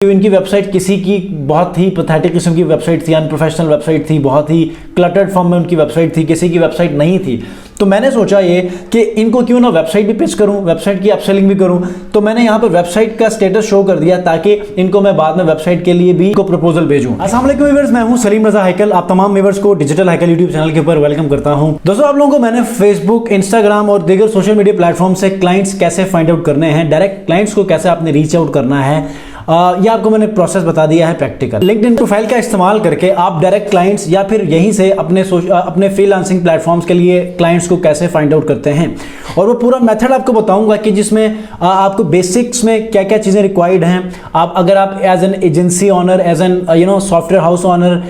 इनकी वेबसाइट किसी की बहुत ही पैथेटिक किस्म की वेबसाइट थी, अनप्रोफेशनल वेबसाइट थी, बहुत ही क्लटर्ड फॉर्म में उनकी वेबसाइट थी, किसी की वेबसाइट नहीं थी। तो मैंने सोचा ये कि इनको क्यों ना वेबसाइट भी पिच करूं, वेबसाइट की अपसेलिंग भी करूं। तो मैंने यहाँ पर वेबसाइट का स्टेटस शो कर दिया ताकि इनको मैं बाद में वेबसाइट के लिए भी को प्रपोजल भेजूं। अस्सलाम वालेकुम व्यूअर्स, मैं हूं सलीम रजा हैकल। आप तमाम व्यूअर्स को डिजिटल हैकल यूट्यूब चैनल के ऊपर वेलकम करता हूं। दोस्तों, आप लोगों को मैंने फेसबुक, इंस्टाग्राम और दीगर सोशल मीडिया प्लेटफॉर्म से क्लाइंट्स कैसे फाइंड आउट करने हैं, डायरेक्ट क्लाइंट्स को कैसे आपने रीच आउट करना है, यह आपको मैंने प्रोसेस बता दिया है प्रैक्टिकल। लिंक्डइन प्रोफाइल का इस्तेमाल करके आप डायरेक्ट क्लाइंट्स या फिर यहीं से अपने फ्रीलांसिंग प्लेटफॉर्म्स के लिए क्लाइंट्स को कैसे फाइंड आउट करते हैं, और वो पूरा मेथड आपको बताऊंगा कि जिसमें आपको बेसिक्स में क्या क्या चीज़ें रिक्वायर्ड हैं। अगर आप as an agency owner, as an software house owner,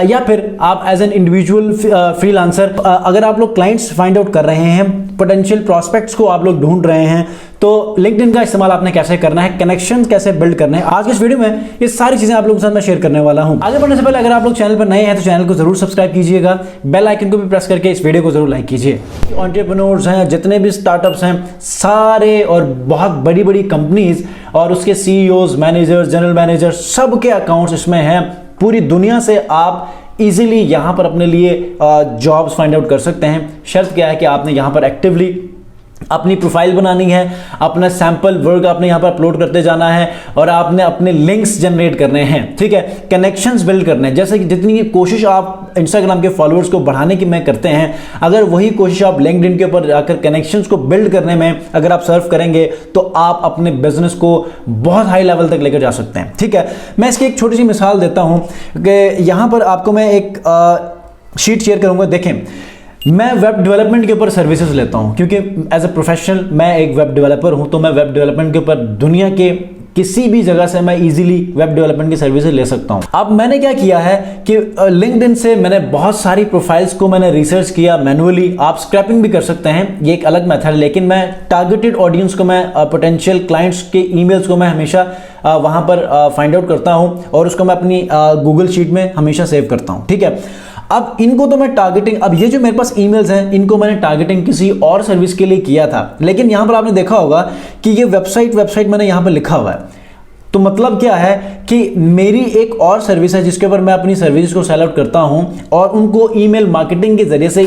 या फिर आप एज एन इंडिविजुअल फ्रीलांसर, अगर आप लोग क्लाइंट्स फाइंड आउट कर रहे हैं, पोटेंशियल प्रॉस्पेक्ट्स को आप लोग ढूंढ रहे हैं, तो लिंक्डइन का इस्तेमाल आपने कैसे करना है, कनेक्शन कैसे बिल्ड करने हैं, आज के इस वीडियो में ये सारी चीजें आप लोगों के साथ मैं शेयर करने वाला हूं। आगे बढ़ने से पहले अगर आप लोग चैनल पर नए हैं तो चैनल को जरूर सब्सक्राइब कीजिएगा, बेल आइकन को भी प्रेस करके इस वीडियो को जरूर लाइक कीजिए। एंटरप्रेन्योर्स हैं, जितने भी स्टार्टअप्स हैं, सारे और बहुत बड़ी बड़ी कंपनीज और उसके सीईओज, मैनेजर्स, जनरल मैनेजर, सबके अकाउंट्स इसमें हैं। पूरी दुनिया से आप इजीली यहां पर अपने लिए जॉब्स फाइंड आउट कर सकते हैं। शर्त क्या है कि आपने यहां पर एक्टिवली अपनी प्रोफाइल बनानी है, अपना सैंपल वर्क आपने यहाँ पर अपलोड करते जाना है, और आपने अपने लिंक्स जनरेट करने हैं, ठीक है, कनेक्शंस बिल्ड करने हैं। जैसे कि जितनी कोशिश आप इंस्टाग्राम के फॉलोअर्स को बढ़ाने की में करते हैं, अगर वही कोशिश आप लिंक्डइन के ऊपर जाकर कनेक्शंस को बिल्ड करने में अगर आप सर्व करेंगे तो आप अपने बिजनेस को बहुत हाई लेवल तक लेकर जा सकते हैं, ठीक है। मैं इसकी एक छोटी सी मिसाल देता हूँ कि यहाँ पर आपको मैं एक शीट शेयर करूँगा। देखें, मैं वेब डेवलपमेंट के ऊपर सर्विसेज लेता हूं क्योंकि एज ए प्रोफेशनल मैं एक वेब डेवलपर हूं, तो मैं वेब डेवलपमेंट के ऊपर दुनिया के किसी भी जगह से मैं इजीली वेब डेवलपमेंट की सर्विसेज ले सकता हूं। अब मैंने क्या किया है कि लिंक्डइन से मैंने बहुत सारी प्रोफाइल्स को मैंने रिसर्च किया मैनुअली। आप स्क्रैपिंग भी कर सकते हैं, ये एक अलग मेथड है, लेकिन मैं टारगेटेड ऑडियंस को, मैं पोटेंशियल क्लाइंट्स के ईमेल्स को मैं हमेशा वहां पर फाइंड आउट करता हूं और उसको मैं अपनी गूगल शीट में हमेशा सेव करता हूं, ठीक है। अब इनको तो मैं टारगेटिंग, अब ये जो मेरे पास ईमेल्स हैं, इनको मैंने टारगेटिंग किसी और सर्विस के लिए किया था, लेकिन यहां पर आपने देखा होगा कि ये वेबसाइट मैंने यहां पर लिखा हुआ है। तो मतलब क्या है कि मेरी एक और सर्विस है जिसके ऊपर मैं अपनी सर्विस को सेल आउट करता हूं, और उनको ईमेल मार्केटिंग के जरिए से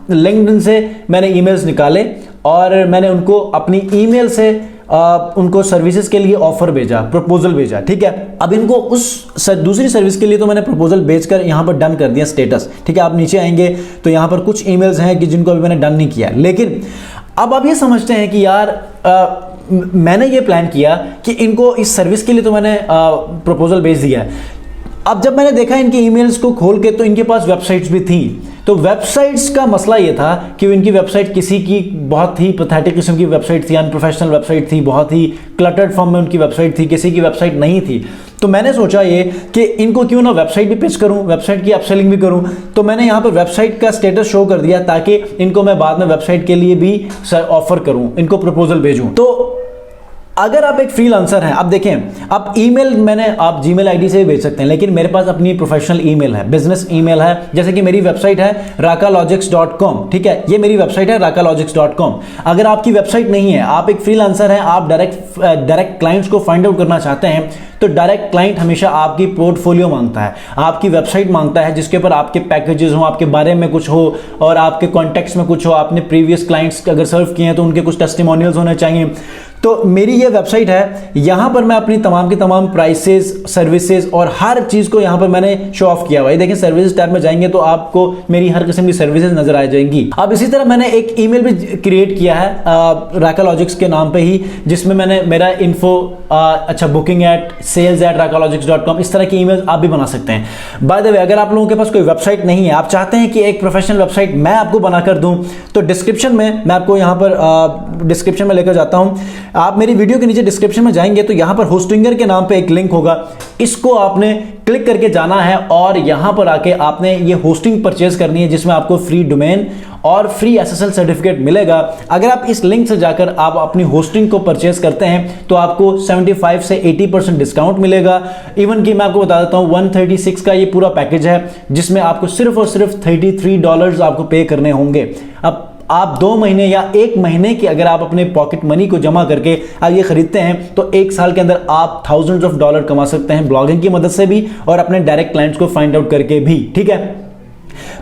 लिंक्डइन से मैंने ईमेल्स निकाले और मैंने उनको अपनी ईमेल से उनको सर्विसेज के लिए ऑफर भेजा, प्रपोजल भेजा, ठीक है। अब इनको उस दूसरी सर्विस के लिए तो मैंने प्रपोजल भेजकर यहां पर डन कर दिया स्टेटस, ठीक है। आप नीचे आएंगे तो यहां पर कुछ ईमेल्स हैं कि जिनको अभी मैंने डन नहीं किया, लेकिन अब आप ये समझते हैं कि यार मैंने ये प्लान किया कि इनको इस सर्विस के लिए तो मैंने प्रपोजल भेज दिया है। अब जब मैंने देखा इनके ईमेल्स को खोल के तो इनके पास वेबसाइट्स भी थी। तो वेबसाइट्स का मसला ये था कि इनकी वेबसाइट किसी की बहुत ही पैथेटिक किस्म की वेबसाइट थी, अनप्रोफेशनल वेबसाइट थी, बहुत ही क्लटर्ड फॉर्म में उनकी वेबसाइट थी, किसी की वेबसाइट नहीं थी। तो मैंने सोचा ये कि इनको क्यों ना वेबसाइट भी पिच करूं, वेबसाइट की अपसेलिंग भी करूं। तो मैंने यहाँ पर वेबसाइट का स्टेटस शो कर दिया ताकि इनको मैं बाद में वेबसाइट के लिए भी ऑफर करूं, इनको प्रपोजल भेजूं। तो अगर आप एक फ्रीलांसर हैं, अब देखें, आप ईमेल आप जीमेल आईडी से भी भेज सकते हैं, लेकिन मेरे पास अपनी प्रोफेशनल ईमेल है, बिजनेस ईमेल है। जैसे कि मेरी वेबसाइट है rakalogics.com, ठीक है, ये मेरी वेबसाइट है rakalogics.com। अगर आपकी वेबसाइट नहीं है, आप एक फ्रीलांसर हैं, आप डायरेक्ट क्लाइंट्स को फाइंड आउट करना चाहते हैं, तो डायरेक्ट क्लाइंट हमेशा आपकी पोर्टफोलियो मांगता है, आपकी वेबसाइट मांगता है जिसके ऊपर आपके पैकेजेस हो, आपके बारे में कुछ हो और आपके कॉन्टेक्ट्स में कुछ हो, आपने प्रीवियस क्लाइंट्स अगर सर्व किए हैं तो उनके कुछ टेस्टिमोनियल्स होने चाहिए। तो मेरी ये वेबसाइट है, यहां पर मैं अपनी तमाम की तमाम प्राइसेस, सर्विसेज और हर चीज को यहां पर मैंने शो ऑफ किया हुआ है। देखिए, सर्विसेज टैब में जाएंगे तो आपको मेरी हर किस्म की सर्विसेज नजर आ जाएंगी। अब इसी तरह मैंने एक ईमेल भी क्रिएट किया है rakalogics के नाम पे ही, जिसमें मैंने मेरा इन्फो, booking@sales@rakalogics.com, इस तरह की ईमेल आप भी बना सकते हैं। बाय द वे, अगर आप लोगों के पास कोई वेबसाइट नहीं है, आप चाहते हैं कि एक प्रोफेशनल वेबसाइट मैं आपको बनाकर दूं, तो डिस्क्रिप्शन में मैं आपको यहां पर डिस्क्रिप्शन में लेकर जाता हूं। आप मेरी वीडियो के नीचे डिस्क्रिप्शन में जाएंगे तो यहां पर होस्टिंगर के नाम पे एक लिंक होगा, इसको आपने क्लिक करके जाना है और यहां पर आके आपने ये होस्टिंग परचेज करनी है, जिसमें आपको फ्री डोमेन और फ्री एसएसएल सर्टिफिकेट मिलेगा। अगर आप इस लिंक से जाकर आप अपनी होस्टिंग को परचेज करते हैं तो आपको 75 से 80% डिस्काउंट मिलेगा। इवन कि मैं आपको बता देता हूं 136 का ये पूरा पैकेज है, जिसमें आपको सिर्फ और सिर्फ $33 आपको पे करने होंगे। अब आप 2 महीने या 1 महीने की अगर आप अपने पॉकेट मनी को जमा करके आप ये खरीदते हैं तो 1 साल के अंदर आप थाउजेंड्स ऑफ डॉलर कमा सकते हैं, ब्लॉगिंग की मदद से भी और अपने डायरेक्ट क्लाइंट्स को फाइंड आउट करके भी। ठीक है,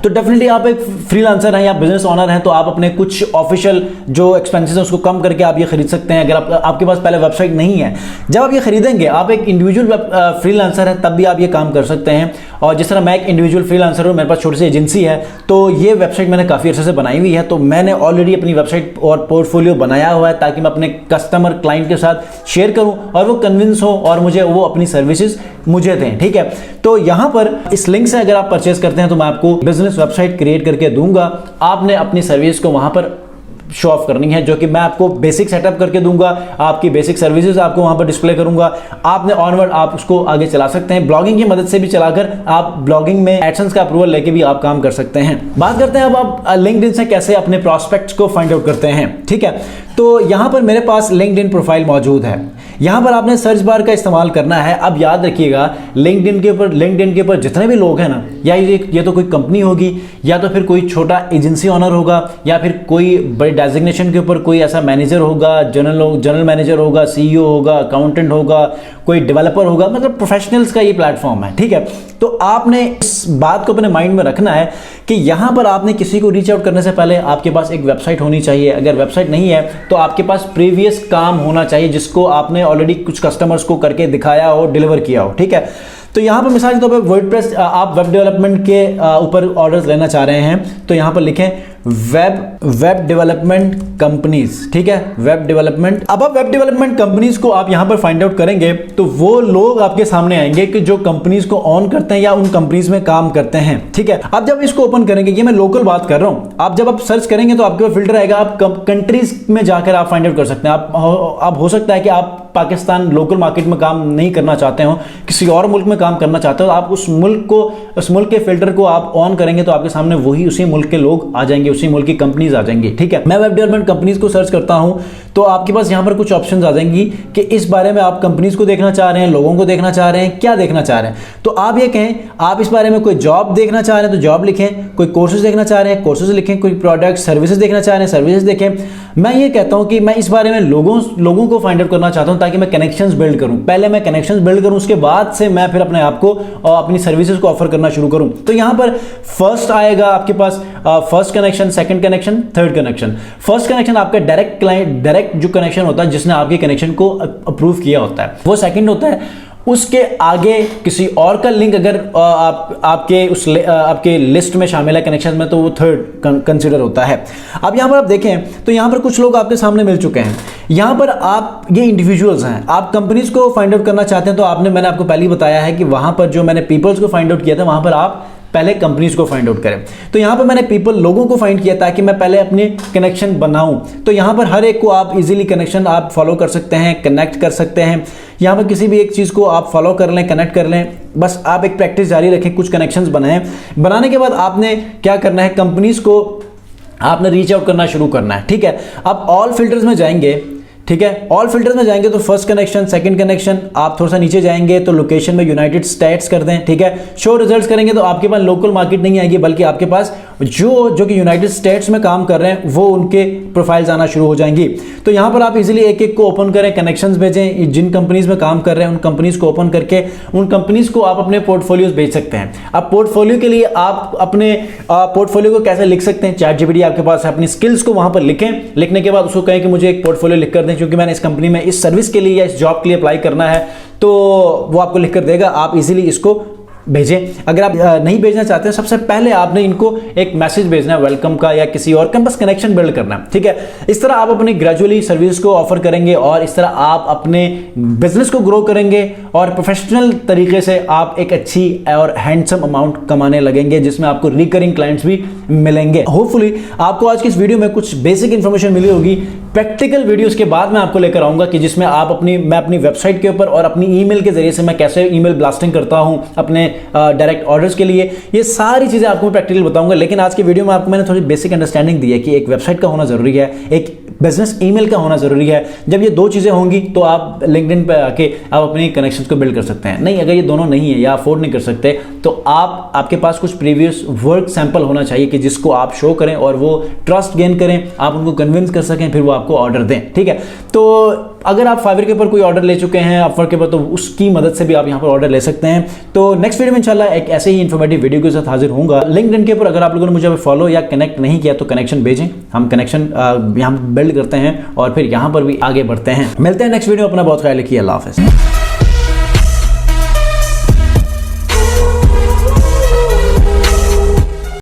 तो डेफिनेटली आप एक फ्रीलांसर हैं या बिजनेस ओनर हैं तो आप अपने कुछ ऑफिशियल जो एक्सपेंसेस हैं उसको कम करके आप ये खरीद सकते हैं। अगर आपके पास पहले वेबसाइट नहीं है, जब आप ये खरीदेंगे, आप एक इंडिविजुअल फ्रीलांसर हैं तब भी आप ये काम कर सकते हैं। और जिस तरह मैं एक इंडिविजुअल फ्रीलांसर हूँ, मेरे पास छोटी सी एजेंसी है, तो ये वेबसाइट मैंने काफ़ी अर्से से बनाई हुई है। तो मैंने ऑलरेडी अपनी वेबसाइट और पोर्टफोलियो बनाया हुआ है ताकि मैं अपने कस्टमर क्लाइंट के साथ शेयर करूँ और वो कन्विंस हो और मुझे वो अपनी सर्विसेज मुझे दें। ठीक है, तो यहाँ पर इस लिंक से अगर आप परचेज करते हैं तो मैं आपको बिजनेस वेबसाइट क्रिएट करके दूंगा। आपने अपनी सर्विस को वहां पर शो ऑफ करनी है, जो कि मैं आपको बेसिक सेटअप करके दूंगा, आपकी बेसिक सर्विसेज आपको वहां पर डिस्प्ले करूंगा। आपने ऑनवर्ड आप उसको आगे चला सकते हैं, ब्लॉगिंग की मदद से भी चलाकर आप ब्लॉगिंग में एडसेंस का अप्रूवल लेके भी आप काम कर सकते हैं। बात करते हैं अब आप लिंक्डइन से कैसे अपने प्रॉस्पेक्ट्स को फाइंड आउट करते हैं। ठीक है, तो यहां पर मेरे पास लिंक्डइन प्रोफाइल मौजूद है, यहां पर आपने सर्च बार का इस्तेमाल करना है। अब याद रखिएगा, लिंक्डइन के ऊपर जितने भी लोग हैं ना, या ये तो कोई कंपनी होगी, या तो फिर कोई छोटा एजेंसी ओनर होगा, या फिर कोई बड़े डेजिग्नेशन के ऊपर कोई ऐसा मैनेजर होगा, जनरल मैनेजर होगा, सीईओ होगा, अकाउंटेंट होगा, कोई डेवलपर होगा, मतलब प्रोफेशनल्स का ये प्लेटफॉर्म है। ठीक है, तो आपने इस बात को अपने माइंड में रखना है कि यहां पर आपने किसी को रीच आउट करने से पहले आपके पास एक वेबसाइट होनी चाहिए। अगर वेबसाइट नहीं है तो आपके पास प्रीवियस काम होना चाहिए जिसको आपने ऑलरेडी कुछ कस्टमर्स को करके दिखाया हो, डिलीवर किया हो। ठीक है, तो यहां पर मिसाल के तौर पर वर्डप्रेस, आप वेब डेवलपमेंट के ऊपर ऑर्डर्स लेना चाह रहे हैं तो यहां पर लिखें वेब डेवलपमेंट कंपनीज। ठीक है, वेब डेवलपमेंट। अब आप वेब डेवलपमेंट कंपनीज को आप यहां पर फाइंड आउट करेंगे तो वो लोग आपके सामने आएंगे कि जो कंपनीज को ऑन करते हैं या उन कंपनीज में काम करते हैं। ठीक है, अब जब इसको ओपन करेंगे, ये मैं लोकल बात कर रहा हूं, आप जब आप सर्च करेंगे तो आपके पास फिल्टर आएगा, आप कंट्रीज में जाकर आप फाइंड आउट कर सकते हैं। आप हो सकता है कि आप पाकिस्तान लोकल मार्केट में काम नहीं करना चाहते हो, किसी और मुल्क में काम करना चाहते हो, आप उस मुल्क के फिल्टर को आप ऑन करेंगे तो आपके सामने वही उसी मुल्क के लोग आ जाएंगे, उसी मुल्क की कंपनीज आ जाएंगी। ठीक है, मैं वेब डेवलपमेंट कंपनीज को सर्च करता हूं तो आपके पास यहां पर कुछ ऑप्शंस आ जाएंगी कि इस बारे में आप कंपनीज को देखना चाह रहे हैं, लोगों को देखना चाह रहे हैं, क्या देखना चाह रहे हैं। तो आप ये कहें, आप इस बारे में कोई जॉब देखना चाह रहे हैं तो जॉब लिखें, कोई कोर्सेज देखना चाह रहे हैं कोर्सेज लिखें, कोई प्रोडक्ट सर्विसेज देखना चाह रहे हैं सर्विसेज देखें। मैं ये कहता हूं कि मैं इस बारे में लोगों को फाइंड आउट करना चाहता हूं ताकि मैं कनेक्शंस बिल्ड करूं। पहले मैं कनेक्शंस बिल्ड करूं, उसके बाद से मैं फिर अपने आप को और अपनी सर्विसेज को ऑफर करना शुरू करूं। तो यहां पर फर्स्ट आएगा आपके पास first connection, second connection, third connection. First connection आपका डायरेक्ट जो कनेक्शन होता है जिसने आपके कनेक्शन को अप्रूव किया होता है, वो सेकंड होता है। उसके आगे किसी और का लिंक अगर आपके लिस्ट में शामिल है कनेक्शन में तो वो थर्ड कंसीडर होता है। अब यहां पर आप देखें तो यहां पर कुछ लोग आपके सामने मिल चुके हैं। यहां पर आप ये इंडिविजुअल्स हैं, आप कंपनीज को फाइंड आउट करना चाहते हैं तो मैंने आपको पहले ही बताया है कि वहां पर जो मैंने पीपल्स को फाइंड आउट किया था वहां पर आप पहले कंपनीज को फाइंड आउट करें। तो यहां पर मैंने लोगों को फाइंड किया ताकि मैं पहले अपने कनेक्शन बनाऊं। तो यहां पर हर एक को आप इजीली कनेक्शन आप फॉलो कर सकते हैं, कनेक्ट कर सकते हैं। यहां पर किसी भी एक चीज को आप फॉलो कर लें, कनेक्ट कर लें, बस आप एक प्रैक्टिस जारी रखें, कुछ कनेक्शंस बनाएं। बनाने के बाद आपने क्या करना है, कंपनीज को आपने रीच आउट करना शुरू करना है। ठीक है, अब ऑल फिल्टर्स में जाएंगे। ठीक है, ऑल फिल्टर्स में जाएंगे तो फर्स्ट कनेक्शन, सेकंड कनेक्शन, आप थोड़ा सा नीचे जाएंगे तो लोकेशन में यूनाइटेड स्टेट्स कर दें। ठीक है, शो रिजल्ट्स करेंगे तो आपके पास लोकल मार्केट नहीं आएगी बल्कि आपके पास जो कि यूनाइटेड स्टेट्स में काम कर रहे हैं वो उनके प्रोफाइल्स आना शुरू हो जाएंगी। तो यहां पर आप इजीली एक एक को ओपन करें, कनेक्शंस भेजें, जिन कंपनीज में काम कर रहे हैं उन कंपनीज को ओपन करके उन कंपनीज को आप अपने पोर्टफोलियोज भेज सकते हैं। अब पोर्टफोलियो के लिए आप अपने पोर्टफोलियो को कैसे लिख सकते हैं, ChatGPT आपके पास है, अपनी स्किल्स को वहां पर लिखें। लिखने के बाद उसको कहें कि मुझे एक पोर्टफोलियो लिख कर दें क्योंकि मैंने इस कंपनी में इस सर्विस के लिए या इस जॉब के लिए अप्लाई करना है, तो वो आपको लिख कर देगा। आप इजीली इसको भेजें। अगर आप नहीं भेजना चाहते हैं, सबसे पहले आपने इनको एक मैसेज भेजना है वेलकम का या किसी और का, बस कनेक्शन बिल्ड करना है। ठीक है, इस तरह आप अपनी ग्रेजुअली सर्विस को ऑफर करेंगे और इस तरह आप अपने बिजनेस को ग्रो करेंगे और प्रोफेशनल तरीके से आप एक अच्छी और हैंडसम अमाउंट कमाने लगेंगे जिसमें आपको रिकरिंग क्लाइंट्स भी मिलेंगे। होपफुली आपको आज की इस वीडियो में कुछ बेसिक इंफॉर्मेशन मिली होगी। प्रैक्टिकल वीडियोस के बाद मैं आपको लेकर आऊंगा कि जिसमें मैं अपनी वेबसाइट के ऊपर और अपनी ईमेल के जरिए से मैं कैसे ईमेल ब्लास्टिंग करता हूं अपने डायरेक्ट ऑर्डर्स के लिए, ये सारी चीजें आपको मैं प्रैक्टिकल बताऊंगा। लेकिन आज के वीडियो में आपको मैंने थोड़ी बेसिक अंडरस्टैंडिंग दी है कि एक वेबसाइट का होना जरूरी है, एक बिजनेस ईमेल का होना जरूरी है। जब ये दो चीज़ें होंगी तो आप लिंक्डइन पे आके आप अपने कनेक्शंस को बिल्ड कर सकते हैं। नहीं, अगर ये दोनों नहीं है या अफोर्ड नहीं कर सकते तो आपके पास कुछ प्रीवियस वर्क सैंपल होना चाहिए कि जिसको आप शो करें और वो ट्रस्ट गेन करें, आप उनको कन्विंस कर सकें, फिर वो आपको ऑर्डर दें। ठीक है, तो अगर आप फाइवर के ऊपर कोई ऑर्डर ले चुके हैं अपवर्क के ऊपर, तो उसकी मदद से भी आप यहाँ पर ऑर्डर ले सकते हैं। तो नेक्स्ट वीडियो में इंशाल्लाह एक ऐसे ही इन्फॉर्मेटिव वीडियो के साथ हाजिर होऊंगा। लिंक्डइन के ऊपर अगर आप लोगों ने मुझे फॉलो या कनेक्ट नहीं किया तो कनेक्शन भेजें, हम कनेक्शन यहाँ बिल्ड करते हैं और फिर यहाँ पर भी आगे बढ़ते हैं। मिलते हैं नेक्स्ट वीडियो, अपना बहुत ख्याल रखिए, अल्लाह हाफिज़।